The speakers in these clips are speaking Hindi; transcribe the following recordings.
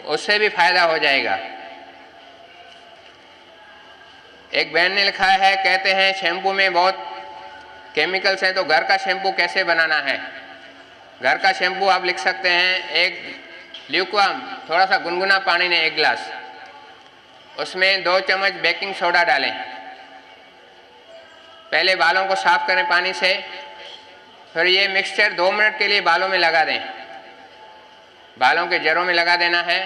उससे भी फायदा हो जाएगा। एक बहन ने लिखा है, कहते हैं शैम्पू में बहुत केमिकल्स हैं, तो घर का शैम्पू कैसे बनाना है। घर का शैम्पू आप लिख सकते हैं, एक ल्यूकवार्म थोड़ा सा गुनगुना पानी में 1 गिलास, उसमें 2 चम्मच बेकिंग सोडा डालें। पहले बालों को साफ करें पानी से, फिर ये मिक्सचर 2 मिनट के लिए बालों में लगा दें, बालों के जड़ों में लगा देना है।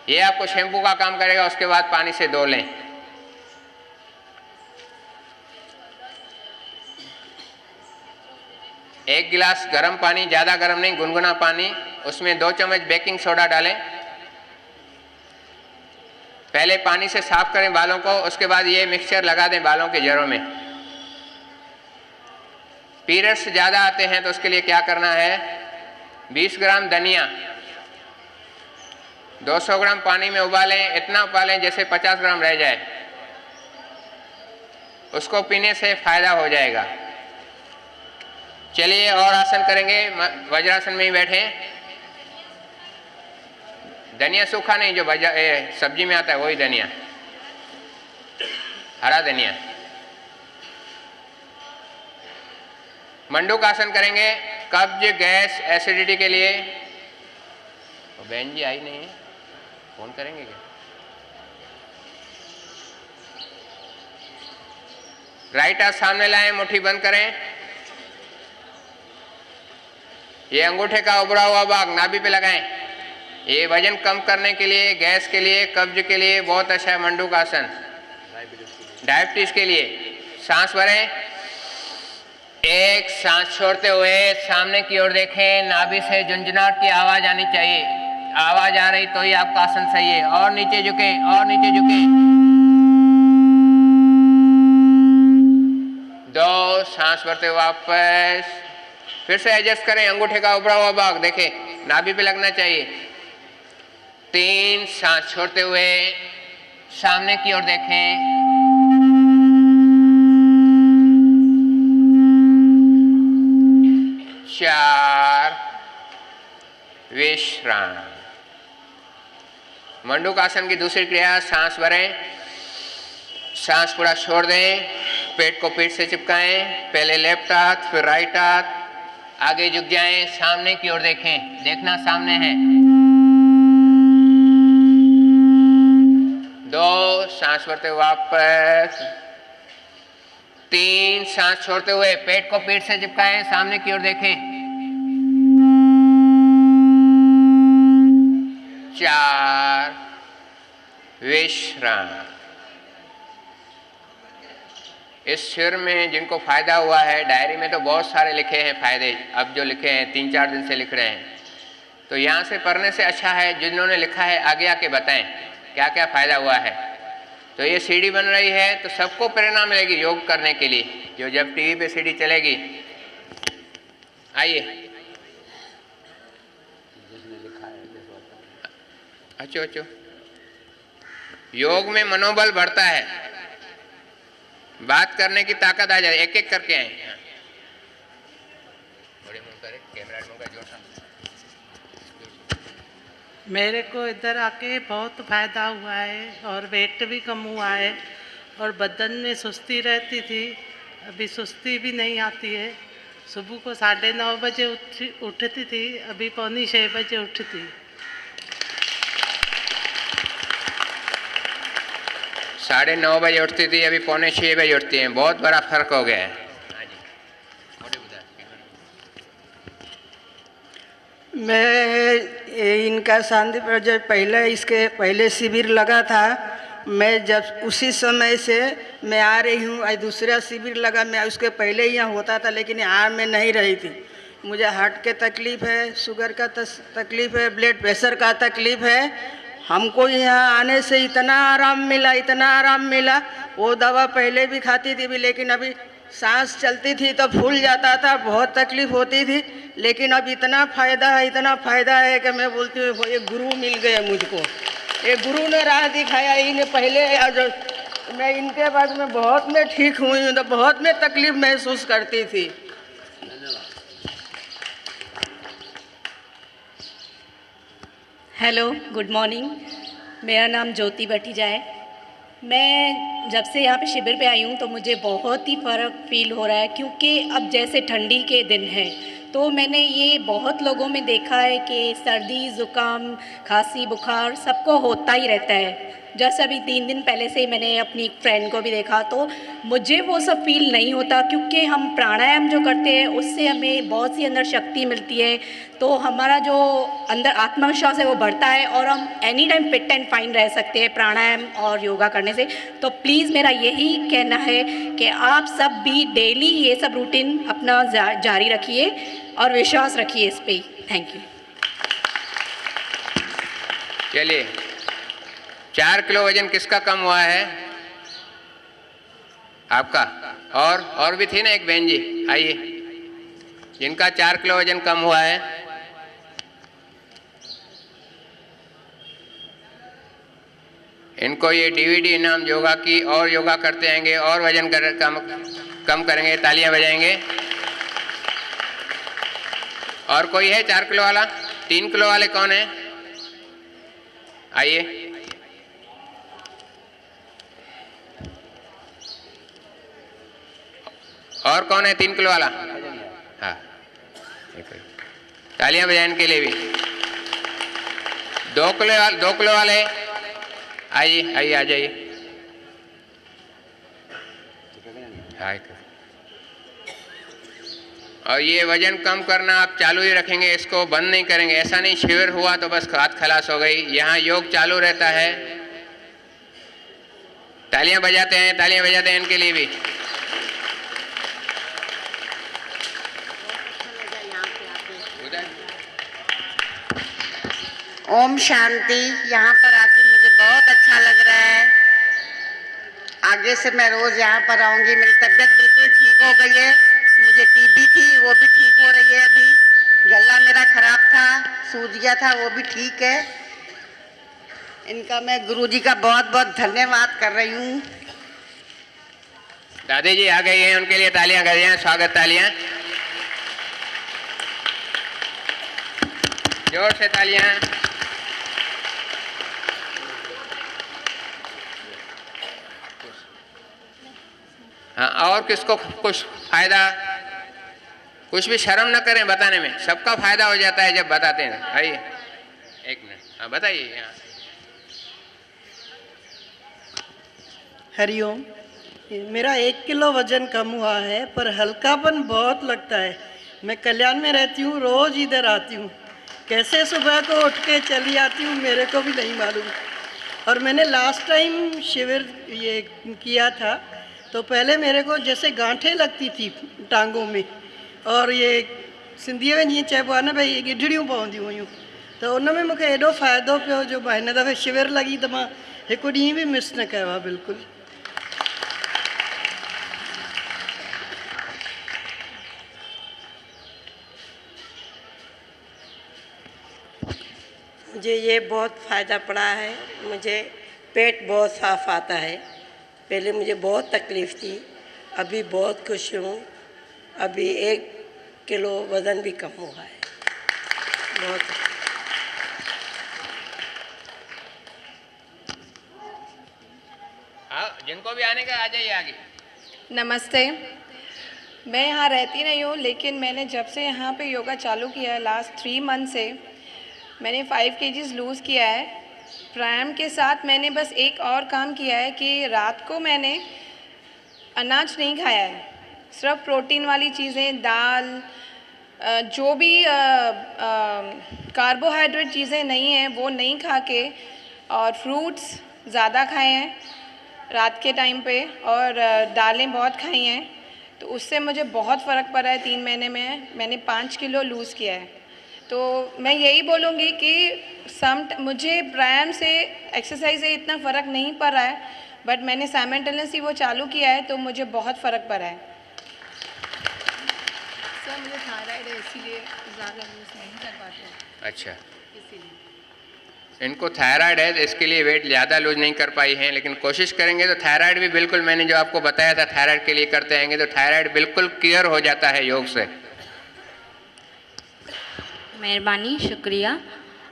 ये आपको शैम्पू का काम करेगा। उसके बाद पानी से धो लें। एक गिलास गर्म पानी, ज़्यादा गर्म नहीं, गुनगुना पानी, उसमें 2 चम्मच बेकिंग सोडा डालें। पहले पानी से साफ करें बालों को, उसके बाद ये मिक्सचर लगा दें बालों के जड़ों में। पीरियड्स ज़्यादा आते हैं तो उसके लिए क्या करना है, 20 ग्राम धनिया 200 ग्राम पानी में उबालें, इतना उबालें जैसे 50 ग्राम रह जाए, उसको पीने से फायदा हो जाएगा। चलिए और आसन करेंगे, वज्रासन में ही बैठे। धनिया सूखा नहीं, जो सब्जी में आता है वही धनिया, हरा धनिया। मंडूक आसन करेंगे, कब्ज, गैस, एसिडिटी के लिए। बहन जी आई नहीं है, फोन करेंगे क्या। राइट हाथ सामने लाएं, मुट्ठी बंद करें। ये अंगूठे का उभरा हुआ भाग नाभि पे लगाएं। ये वजन कम करने के लिए, गैस के लिए, कब्ज के लिए बहुत अच्छा है मंडूक आसन। डायबिटीज के लिए। सांस भरें, एक सांस छोड़ते हुए सामने की ओर देखें। नाभि से झुंझुनाहट की आवाज आनी चाहिए। आवाज आ रही तो ही आपका आसन सही है। और नीचे झुके, और नीचे झुके। 2 सांस भरते हुए वापस, फिर से एडजस्ट करें। अंगूठे का उभरा हुआ भाग देखें, नाभि पे लगना चाहिए। 3 सांस छोड़ते हुए सामने की ओर देखें। 4 विश्राम। मंडूक आसन की दूसरी क्रिया, सांस भरें, सांस पूरा छोड़ दें, पेट को पीठ से चिपकाएं। पहले लेफ्ट हाथ, फिर राइट हाथ, आगे झुक जाएं, सामने की ओर देखें, देखना सामने है। 2 सांस भरते हुए वापस। 3 सांस छोड़ते हुए पेट को पीठ से चिपकाएं, सामने की ओर देखें। 4 विश्राम। इस शिविर में जिनको फायदा हुआ है, डायरी में तो बहुत सारे लिखे हैं फायदे, अब जो लिखे हैं 3-4 दिन से लिख रहे हैं, तो यहाँ से पढ़ने से अच्छा है जिन्होंने लिखा है आगे आके बताएं क्या क्या फायदा हुआ है। तो ये सीडी बन रही है तो सबको प्रेरणा मिलेगी योग करने के लिए। जो जब टीवी पे सीडी चलेगी, आइए। अच्छो अच्छो, योग में मनोबल बढ़ता है, बात करने की ताकत आ जाए। एक एक करके आए। बड़े मुंह करे, कैमरा मुंह का जोर सा। मेरे को इधर आके बहुत फायदा हुआ है और वेट भी कम हुआ है और बदन में सुस्ती रहती थी, अभी सुस्ती भी नहीं आती है। सुबह को 9:30 बजे उठती थी, अभी 5:45 बजे उठती। 9:30 बजे उठती थी, अभी 5:45 बजे उठती हैं। बहुत बड़ा फर्क हो गया है। मैं इनका शांति पर जब पहले इसके पहले शिविर लगा था, मैं जब उसी समय से मैं आ रही हूँ। आज दूसरा शिविर लगा, मैं उसके पहले ही यहाँ होता था लेकिन यहाँ मैं नहीं रही थी। मुझे हार्ट के तकलीफ़ है, शुगर का तकलीफ़ है, ब्लड प्रेशर का तकलीफ़ है। हमको यहाँ आने से इतना आराम मिला, इतना आराम मिला। वो दवा पहले भी खाती थी भी, लेकिन अभी सांस चलती थी तो फूल जाता था, बहुत तकलीफ़ होती थी। लेकिन अब इतना फ़ायदा है, इतना फ़ायदा है कि मैं बोलती हूँ एक गुरु मिल गए मुझको। एक गुरु ने राह दिखाया। इन्हें पहले जो मैं इनके बाद में बहुत मैं ठीक हुई हूँ, तो बहुत मैं तकलीफ़ महसूस करती थी। Hello, good morning. मेरा नाम ज्योति भटीजा है। मैं जब से यहाँ पे शिविर पे आई हूँ तो मुझे बहुत ही फ़र्क फील हो रहा है, क्योंकि अब जैसे ठंडी के दिन हैं तो मैंने ये बहुत लोगों में देखा है कि सर्दी ज़ुकाम खांसी बुखार सबको होता ही रहता है। जैसे अभी 3 दिन पहले से ही मैंने अपनी एक फ्रेंड को भी देखा, तो मुझे वो सब फील नहीं होता, क्योंकि हम प्राणायाम जो करते हैं उससे हमें बहुत सी अंदर शक्ति मिलती है। तो हमारा जो अंदर आत्मविश्वास है वो बढ़ता है और हम any time fit and fine रह सकते हैं प्राणायाम और योगा करने से। तो प्लीज़ मेरा यही कहना है कि आप सब भी डेली ये सब रूटीन अपना जारी रखिए और विश्वास रखिए इस पे। Thank you. चलिए, 4 किलो वजन किसका कम हुआ है? आपका। और भी थी ना एक बहन जी, आइए, जिनका 4 किलो वजन कम हुआ है। इनको ये डीवीडी इनाम योगा की, और योगा करते रहेंगे और वजन कम करेंगे, तालियां बजाएंगे। और कोई है 4 किलो वाला? 3 किलो वाले कौन है? आइए। और कौन है 3 किलो वाला? हाँ, तालियां बजाने के लिए भी। 2 किलो वाले आइए, आइए, आ जाइए। और ये वजन कम करना आप चालू ही रखेंगे, इसको बंद नहीं करेंगे। ऐसा नहीं शिविर हुआ तो बस बात खलास हो गई, यहाँ योग चालू रहता है। तालियां बजाते हैं इनके लिए भी। ओम शांति। यहाँ पर आके मुझे बहुत अच्छा लग रहा है। आगे से मैं रोज़ यहाँ पर आऊँगी। मेरी तबीयत बिल्कुल ठीक हो गई है। मुझे टीबी थी, वो भी ठीक हो रही है। अभी गला मेरा खराब था, सूज गया था, वो भी ठीक है। इनका मैं गुरुजी का बहुत बहुत धन्यवाद कर रही हूँ। दादी जी आ गई हैं, उनके लिए तालियां कर दें, स्वागत तालियां, जोर से तालियां। हाँ, और किसको कुछ फायदा? कुछ भी शर्म न करें बताने में, सबका फायदा हो जाता है जब बताते हैं। आइए, एक मिनट, हाँ बताइए। यहाँ हरिओम। मेरा 1 किलो वजन कम हुआ है, पर हल्कापन बहुत लगता है। मैं कल्याण में रहती हूँ, रोज़ इधर आती हूँ। कैसे सुबह को उठ के चली आती हूँ मेरे को भी नहीं मालूम। और मैंने लास्ट टाइम शिविर ये किया था तो पहले मेरे को जैसे गांठें लगती थी टांगों में, और ये सिंधीअ में जीअं चइबो आहे न भई गिढड़ियूं पवंदियूं हुयूं। त उन में मूंखे एॾो फ़ाइदो पियो जो मां हिन दफ़े शिविर लॻी त मां हिकु ॾींहुं बि मिस न कयो आहे बिल्कुलु। मुझे ये बहुत फ़ायदा पड़ा है। मुझे पेट बहुत साफ आता है। पहले मुझे बहुत तकलीफ़ थी, अभी बहुत खुश हूँ। अभी 1 किलो वज़न भी कम हुआ है। बहुत जिनको भी आने का आ जाइए आगे। नमस्ते। मैं यहाँ रहती नहीं हूँ, लेकिन मैंने जब से यहाँ पे योगा चालू किया है लास्ट 3 मंथ से, मैंने 5 kgs लूज़ किया है। प्राणायाम के साथ मैंने बस एक और काम किया है कि रात को मैंने अनाज नहीं खाया है, सिर्फ प्रोटीन वाली चीज़ें, दाल, जो भी कार्बोहाइड्रेट चीज़ें नहीं हैं वो नहीं खा के, और फ्रूट्स ज़्यादा खाए हैं रात के टाइम पे, और दालें बहुत खाई हैं। तो उससे मुझे बहुत फ़र्क पड़ा है। 3 महीने में मैंने 5 किलो लूज़ किया है। तो मैं यही बोलूँगी कि मुझे प्राणायाम से, एक्सरसाइज से इतना फ़र्क नहीं पड़ रहा है, बट मैंने साइमल्टेनियसली वो चालू किया है तो मुझे बहुत फ़र्क पड़ा है। सर मुझे थायराइड है, इसीलिए ज़्यादा लूज़ नहीं कर पाते। अच्छा, इनको थायराइड है तो इसके लिए वेट ज़्यादा लूज नहीं कर पाई हैं, लेकिन कोशिश करेंगे तो थायराइड भी बिल्कुल, मैंने जो आपको बताया था थायराइड के लिए करते रहेंगे तो थायराइड बिल्कुल क्लियर हो जाता है योग से। मेहरबानी, शुक्रिया।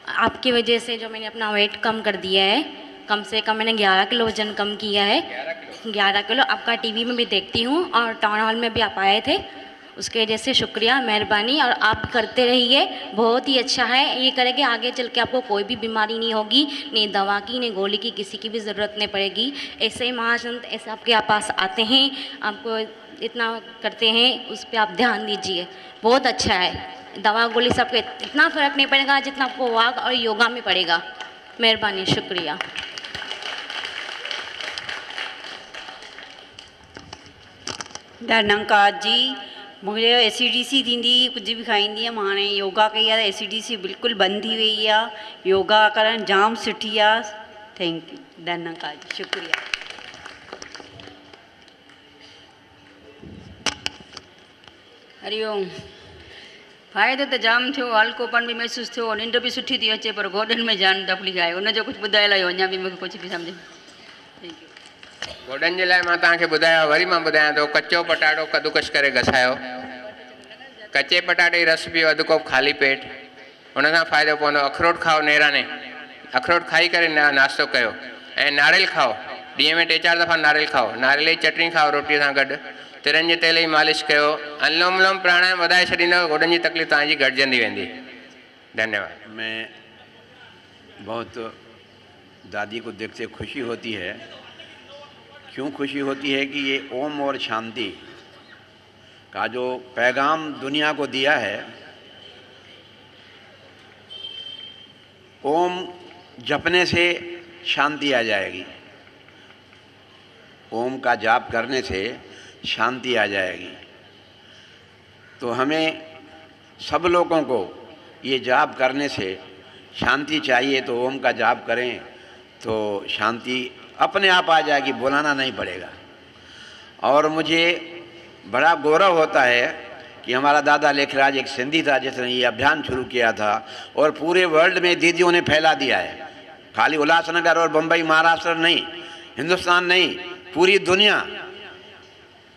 आपकी वजह से जो मैंने अपना वेट कम कर दिया है, कम से कम मैंने 11 किलो वजन कम किया है। 11 किलो। आपका टीवी में भी देखती हूँ और टाउन हॉल में भी आप आए थे, उसके वजह से शुक्रिया, मेहरबानी। और आप करते रहिए, बहुत ही अच्छा है। ये करेंगे आगे चल के आपको कोई भी बीमारी नहीं होगी, नहीं दवा की, नहीं गोली की, किसी की भी ज़रूरत नहीं पड़ेगी। ऐसे ही महासंत ऐसे आपके पास आते हैं, आपको इतना करते हैं, उस पर आप ध्यान दीजिए, बहुत अच्छा है। दवा गोली सबके इतना फ़र्क नहीं पड़ेगा जितना आपको वाक और योगा में पड़ेगा। मेहरबानी, शुक्रिया। धन्यवाद जी। मुझे एसिडिटी थींदी, कुछ भी खाईंदी हुअमि, हाणे योगा कई आहे त एसिडिटी बिल्कुलु बंदि थी वई आहे। योगा करणु जाम सुठी आहे। थैंक यू, धन्यवाद जी, शुक्रिया। हरिओम। फ़ाइदो त जाम थियो, हल्कोपन बि महसूसु थियो, निंड बि सुठी थी अचे, पर गोॾनि में जान तकलीफ़ आहे। उनजो कुझु ॿुधाए लाहियो, अञा बि मूंखे कुझु बि सम्झ। Thank you. गोॾनि जे लाइ मां तव्हांखे ॿुधायो, वरी मां ॿुधायां थो। कचो पटाटो कद्दूकस करे घसायो, कचे पटाटे जी रस पियो अधु कोप ख़ाली पेट, उन सां फ़ाइदो पवंदो। अखरोट खाओ नेराने, अखरोट खाई करे नाश्तो कयो। ऐं नारेल खाओ, ॾींहं में 3-4 दफ़ा नारेल खाओ। नारेल जी चटनी खाओ रोटीअ सां गॾु। तिरनि जे तेल जी मालिश कयो। अनुलोम विलोम प्राणायाम वधाए छॾींदव, गोॾनि जी तकलीफ़ तव्हांजी घटिजंदी वेंदी। धन्यवाद। मैं बहुत दादी को देखते खुशी होती है। क्यों खुशी होती है कि ये ओम और शांति का जो पैगाम दुनिया को दिया है, ओम जपने से शांति आ जाएगी, ओम का जाप करने से शांति आ जाएगी। तो हमें सब लोगों को ये जाप करने से शांति चाहिए, तो ओम का जाप करें तो शांति अपने आप आ जाएगी, बुलाना नहीं पड़ेगा। और मुझे बड़ा गौरव होता है कि हमारा दादा लेखराज एक सिंधी था जिसने ये अभियान शुरू किया था, और पूरे वर्ल्ड में दीदियों ने फैला दिया है। खाली उल्लासनगर और बम्बई महाराष्ट्र नहीं, हिंदुस्तान नहीं, पूरी दुनिया।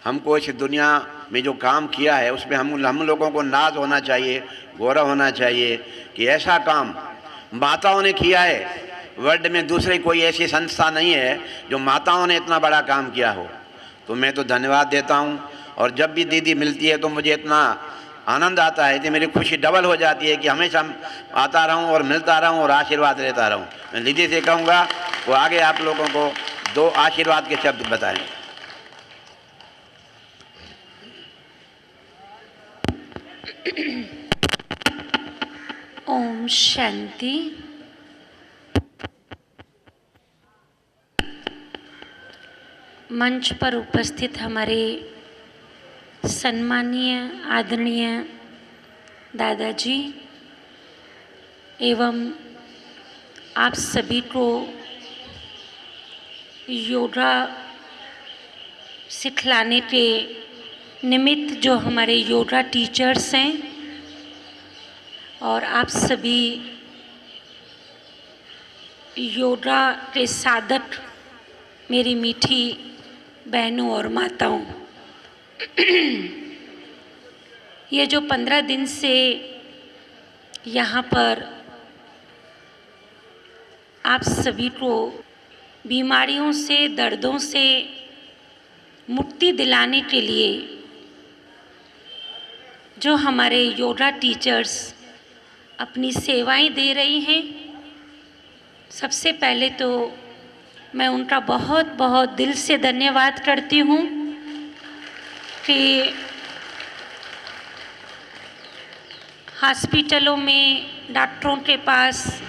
हमको इस दुनिया में जो काम किया है उसमें हम लोगों को नाज होना चाहिए, गौरव होना चाहिए कि ऐसा काम माताओं ने किया है। वर्ल्ड में दूसरी कोई ऐसी संस्था नहीं है जो माताओं ने इतना बड़ा काम किया हो। तो मैं तो धन्यवाद देता हूँ, और जब भी दीदी मिलती है तो मुझे इतना आनंद आता है कि मेरी खुशी डबल हो जाती है कि हमेशा आता रहूँ और मिलता रहूँ और आशीर्वाद लेता रहूँ। मैं दीदी से कहूँगा वो आगे आप लोगों को 2 आशीर्वाद के शब्द बताएं। ओम शांति। मंच पर उपस्थित हमारे सम्मानीय आदरणीय दादाजी एवं आप सभी को योगा सिखलाने के निमित्त जो हमारे योगा टीचर्स हैं, और आप सभी योगा के साधक मेरी मीठी बहनों और माताओं, ये जो 15 दिन से यहाँ पर आप सभी को बीमारियों से, दर्दों से मुक्ति दिलाने के लिए जो हमारे योगा टीचर्स अपनी सेवाएं दे रही हैं, सबसे पहले तो मैं उनका बहुत बहुत दिल से धन्यवाद करती हूँ कि हॉस्पिटलों में, डॉक्टरों के पास,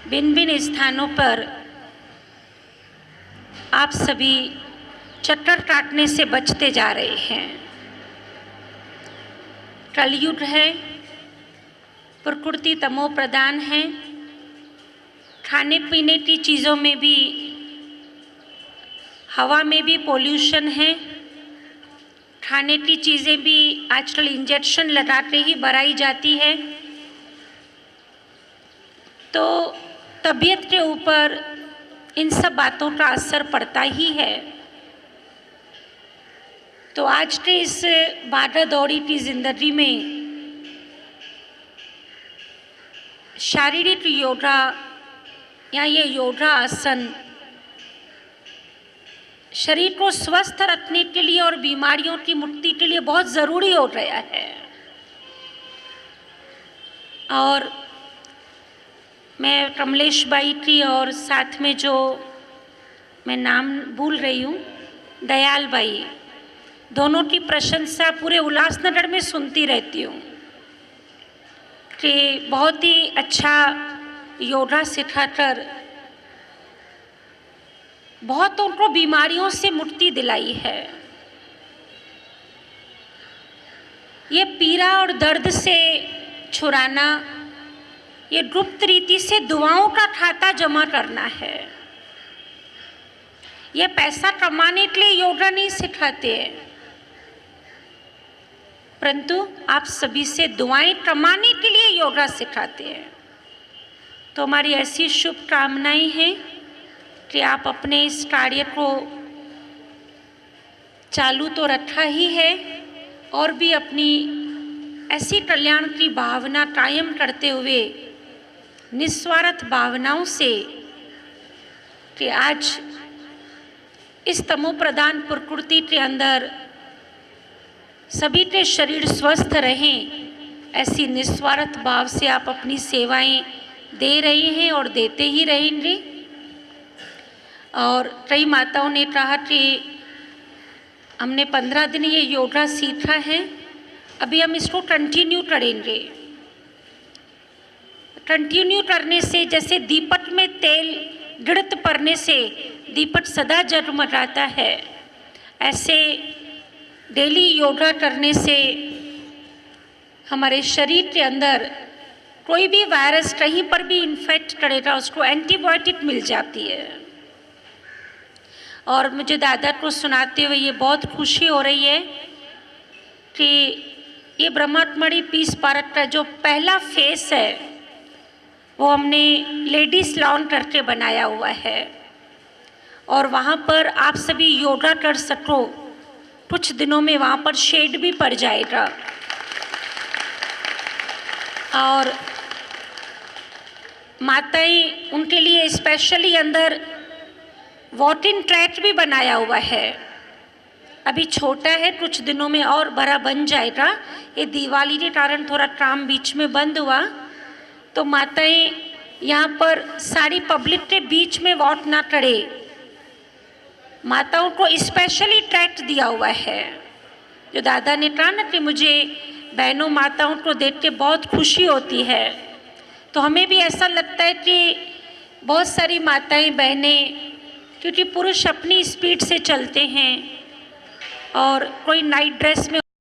भिन्न भिन्न स्थानों पर आप सभी चक्कर काटने से बचते जा रहे हैं। कलयुग है, प्रकृति तमो प्रधान है, खाने पीने की चीज़ों में भी, हवा में भी पोल्यूशन है, खाने की चीज़ें भी आजकल इंजेक्शन लगा के ही बनाई जाती है, तो तबीयत के ऊपर इन सब बातों का असर पड़ता ही है। तो आज के इस भागा दौड़ी की ज़िंदगी में शारीरिक योगा या ये योगा आसन शरीर को स्वस्थ रखने के लिए और बीमारियों की मुक्ति के लिए बहुत ज़रूरी हो गया है। और मैं कमलेश बाई की और साथ में जो मैं नाम भूल रही हूँ दयाल बाई, दोनों की प्रशंसा पूरे उल्लासनगर में सुनती रहती हूँ कि बहुत ही अच्छा योगा सिखाकर बहुत उनको बीमारियों से मुक्ति दिलाई है। ये पीड़ा और दर्द से छुड़ाना, ये गुप्त रीति से दुआओं का खाता जमा करना है। ये पैसा कमाने के लिए योगा नहीं सिखाते हैं, परंतु आप सभी से दुआएं कमाने के लिए योगा सिखाते हैं। तो हमारी ऐसी शुभकामनाएं हैं कि आप अपने इस कार्य को चालू तो रखा ही है और भी अपनी ऐसी कल्याण की भावना कायम करते हुए निस्वार्थ भावनाओं से कि आज इस तमो प्रधान प्रकृति के अंदर सभी के शरीर स्वस्थ रहें, ऐसी निस्वार्थ भाव से आप अपनी सेवाएं दे रहे हैं और देते ही रहेंगे। और कई माताओं ने कहा कि हमने 15 दिन ये योगा सीखा है, अभी हम इसको कंटिन्यू करेंगे। कंटिन्यू करने से जैसे दीपक में तेल गिरत पड़ने से दीपक सदा जगमगाता है, ऐसे डेली योगा करने से हमारे शरीर के अंदर कोई भी वायरस कहीं पर भी इन्फेक्ट करेगा उसको एंटीबायोटिक मिल जाती है। और मुझे दादा को सुनाते हुए ये बहुत खुशी हो रही है कि ये ब्रह्मकुमारी पीस पार्क का जो पहला फेस है वो हमने लेडीज लॉन करके बनाया हुआ है और वहाँ पर आप सभी योगा कर सको। कुछ दिनों में वहाँ पर शेड भी पड़ जाएगा और माताएं उनके लिए स्पेशली अंदर वॉकिंग ट्रैक भी बनाया हुआ है। अभी छोटा है, कुछ दिनों में और बड़ा बन जाएगा। ये दिवाली के कारण थोड़ा काम बीच में बंद हुआ, तो माताएं यहाँ पर सारी पब्लिक के बीच में वॉक ना करे, माताओं को स्पेशली ट्रैक दिया हुआ है। जो दादा ने कहा ना कि मुझे बहनों माताओं को देख के बहुत खुशी होती है, तो हमें भी ऐसा लगता है कि बहुत सारी माताएं बहनें, क्योंकि पुरुष अपनी स्पीड से चलते हैं और कोई नाइट ड्रेस में